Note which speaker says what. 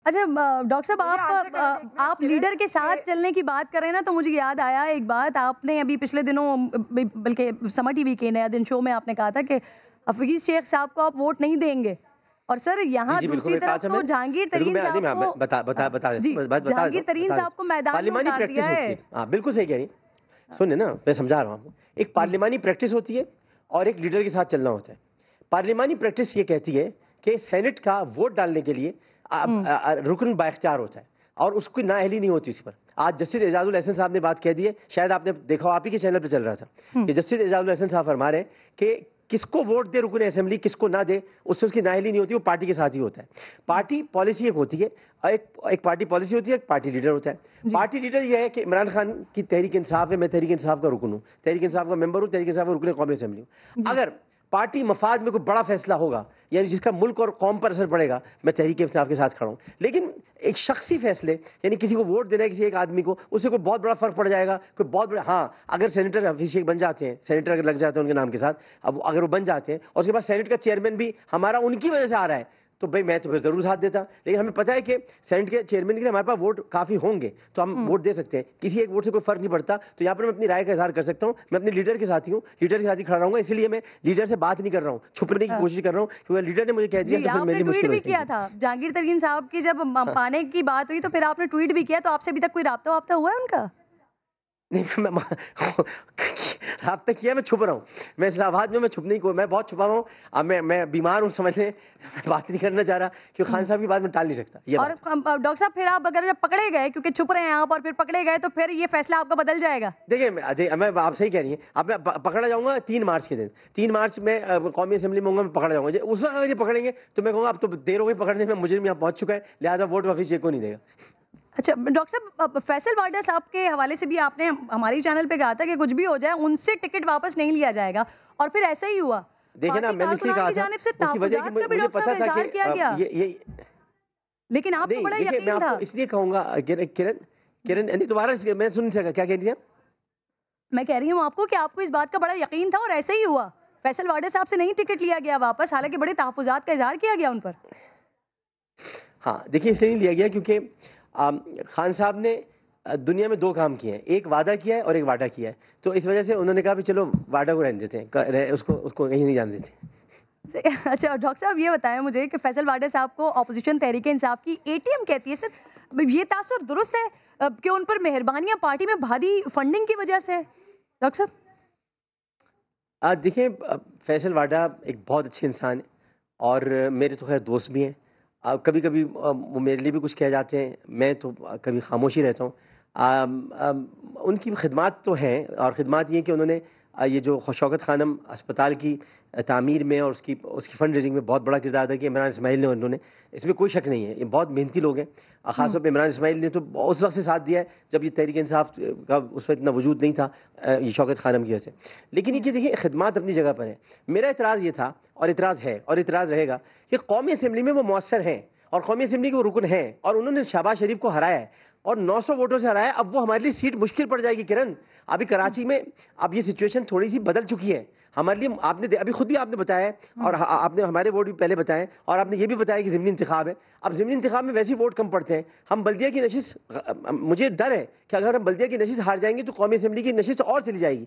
Speaker 1: اچھا ڈاکٹر صاحب آپ لیڈر کے ساتھ چلنے کی بات کریں نا تو مجھے یاد آیا ایک بات. آپ نے ابھی پچھلے دنوں بلکہ سمر ٹی وی کے نیا دن شو میں آپ نے کہا تھا کہ حفیظ شیخ صاحب کو آپ ووٹ نہیں دیں گے, اور سر یہاں دوسری طرف تو جہانگیر ترین صاحب کو میدان میں اتار دیا ہے.
Speaker 2: بالکل صحیح کہہ رہی ہیں. سنیں نا, میں سمجھا رہا ہوں آپ کو. ایک پارلیمانی پریکٹس ہوتی ہے اور ایک لیڈر کے ساتھ چلنا ہوتا ہے. پارلیمانی پریکٹس یہ کہتی ہے کہ سینٹ کا ووٹ ڈالنے کے لیے رکن با اختیار ہوتا ہے اور اس کی نااہلی نہیں ہوتی اس پر. آج جسٹس اعجاز الاحسن صاحب نے بات کہہ دی ہے, شاید آپ نے دیکھا آپ ہی کے چینل پہ چل رہا تھا کہ جسٹس اعجاز الاحسن صاحب فرما رہے ہیں کہ کس کو ووٹ دے رکن اسمبلی, کس کو نہ دے, اس سے اس کی نااہلی نہیں ہوتی, وہ پارٹی کے ساتھ ہی ہوتا ہے. پارٹی پالیسی ایک ہوتی ہے, ایک پارٹی پالیسی ہوتی ہے, ایک پارٹی لیڈر ہوتا ہے. پارٹی لیڈر یہ ہے کہ عمران خان کی تحریک انصاف ہے, میں تحریک انصاف کا رکن ہوں, تحریک انصاف کا ممبر ہوں, تحریک انصاف کا رکن قومی اسمبلی ہوں. اگر پارٹی مفاد میں کوئی بڑا فیصلہ ہوگا یعنی جس کا ملک اور قوم پر اثر پڑے گا, میں تحریک انصاف کے ساتھ کھڑا ہوں. لیکن ایک شخصی فیصلے یعنی کسی کو ووٹ دینا ہے کسی ایک آدمی کو, اس سے کوئی بہت بڑا فرق پڑ جائے گا, کوئی بہت بڑا. ہاں اگر سینیٹر حفیظ شیخ بن جاتے ہیں, سینیٹر اگر لگ جاتے ہیں ان کے نام کے ساتھ, اب اگر وہ بن جاتے ہیں اور اس کے بعد سینٹ کا چیئرمین بھی ہمارا ان کی وجہ سے آ رہا ہے, تو بھائی میں تو پھر ضرور ساتھ دیتا. لیکن ہمیں پتہ ہے کہ سینٹ کے چیئرمین کے لیے ہمارے پاس ووٹ کافی ہوں گے تو ہم ووٹ دے سکتے ہیں. کسی ایک ووٹ سے کوئی فرق نہیں پڑتا, تو یہاں پر میں اپنی رائے کا اظہار کر سکتا ہوں. میں اپنے لیڈر کے ساتھ ہی ہوں, لیڈر کے ساتھ ہی کھڑا رہوں گا, اس لیے میں لیڈر سے بات نہیں کر رہا ہوں, چھپنے کی کوشش کر رہا ہوں, کیونکہ لیڈر نے مجھے کہہ دیا تو پھر میری مشکل
Speaker 1: بھی کیا تھا. جہانگیر ترین صاحب کی جب پانے کی بات ہوئی تو پھر آپ نے ٹویٹ بھی کیا, تو آپ سے ابھی تک کوئی رابطہ ہوا ہے ان کا؟
Speaker 2: نہیں, رابطہ کیا, میں چھپ رہا ہوں. میں اسلام آباد میں چھپنے کی, میں بہت چھپا ہوا ہوں. اب میں بیمار ہوں سمجھ لیں, بات نہیں کرنا چاہ رہا کیونکہ خان صاحب کی بات میں ٹال نہیں سکتا.
Speaker 1: اور ڈاکٹر صاحب پھر آپ اگر جب پکڑے گئے, کیونکہ چھپ رہے ہیں آپ اور پھر پکڑے گئے, تو پھر یہ فیصلہ آپ کا بدل جائے گا؟
Speaker 2: دیکھیں میں آپ صحیح کہہ رہی ہیں. اب میں پکڑا جاؤں گا 3 مارچ کے دن. 3 مارچ میں قومی اسمبلی میں ہوں گا, میں پکڑا جاؤں گا. اس وقت اگر یہ پکڑیں گے تو میں کہوں گا اب تو دیر ہو گئی پکڑنے میں, مجرم یہاں پہنچ چکا ہے, لہٰذا ووٹ حفیظ شیخ کو نہیں دے گا.
Speaker 1: اچھا ڈاکٹر صاحب, فیصل واڈا صاحب کے حوالے سے بھی آپ نے ہماری چینل پہ کہا تھا کہ کچھ بھی ہو جائے ان سے ٹکٹ واپس نہیں لیا جائے گا, اور پھر ایسا ہی ہوا.
Speaker 2: دیکھیں نا, میں نے اس لیے کہا تھا اس کی وجہ کہ مجھے پتا تھا کہ
Speaker 1: لیکن آپ کو بڑا یقین تھا.
Speaker 2: میں آپ کو اس لیے کہوں گا کرن دوبارہ میں سن نہیں سکا, کیا کہہ رہی ہیں؟
Speaker 1: میں کہہ رہی ہوں آپ کو کہ آپ کو اس بات کا بڑا یقین تھا اور ایسا ہی ہوا. فیصل واڈا صاحب سے نہیں ٹکٹ لیا گیا واپس, حالانکہ بڑے تحفظات کا اظہار کیا گیا ان پر.
Speaker 2: ہاں دیکھیں, اس لیے نہیں لیا گیا کیونکہ خان صاحب نے دنیا میں 2 کام کیے ہیں, ایک وعدہ کیا ہے اور ایک واڈا کیا ہے. تو اس وجہ سے انہوں نے کہا بھی چلو واڈا کو رہنے دیتے ہیں, اس کو کہیں نہیں جانے دیتے.
Speaker 1: اچھا ڈاکٹر صاحب یہ بتائیں مجھے کہ فیصل واڈا صاحب کو اپوزیشن تحریک انصاف کی ATM کہتی ہے. سر یہ تاثر درست ہے کہ ان پر مہربانیاں پارٹی میں بھاری فنڈنگ کی وجہ سے؟ ڈاکٹر صاحب
Speaker 2: دیکھیں, فیصل واڈا ایک بہت اچھے انسان ہے اور میرے تو خیر دوست بھی ہیں. کبھی کبھی وہ میرے لیے بھی کچھ کہہ جاتے ہیں, میں تو کبھی خاموشی رہتا ہوں. ان کی خدمات تو ہیں, اور خدمات یہ کہ انہوں نے یہ جو شوکت خانم اسپتال کی تعمیر میں اور اس کی فنڈ ریزنگ میں بہت بڑا کردار ادا کیا عمران اسماعیل نے, انہوں نے, اس میں کوئی شک نہیں ہے. یہ بہت محنتی لوگ ہیں, خاص طور پہ عمران اسماعیل نے تو اس وقت سے ساتھ دیا ہے جب یہ تحریک انصاف کا اس وقت اتنا وجود نہیں تھا یہ شوکت خانم کی وجہ سے. لیکن یہ دیکھیں خدمات اپنی جگہ پر ہیں. میرا اعتراض یہ تھا اور اعتراض ہے اور اعتراض رہے گا کہ قومی اسمبلی میں وہ مؤثر ہیں اور قومی اسمبلی کے وہ رکن ہیں, اور انہوں نے شہباز شریف کو ہرایا ہے اور 900 ووٹوں سے ہرایا. اب وہ ہمارے لیے سیٹ مشکل پڑ جائے گی کرن. ابھی کراچی میں اب یہ سچویشن تھوڑی سی بدل چکی ہے ہمارے لیے. آپ نے ابھی خود بھی آپ نے بتایا ہے اور آپ نے ہمارے ووٹ بھی پہلے بتائے, اور آپ نے یہ بھی بتایا کہ ضمنی انتخاب ہے. اب ضمنی انتخاب میں ویسے ووٹ کم پڑتے ہیں. ہم بلدیہ کی نشست, مجھے ڈر ہے کہ اگر ہم بلدیہ کی نشست ہار جائیں گے تو قومی اسمبلی کی نشست اور چلی جائے گی.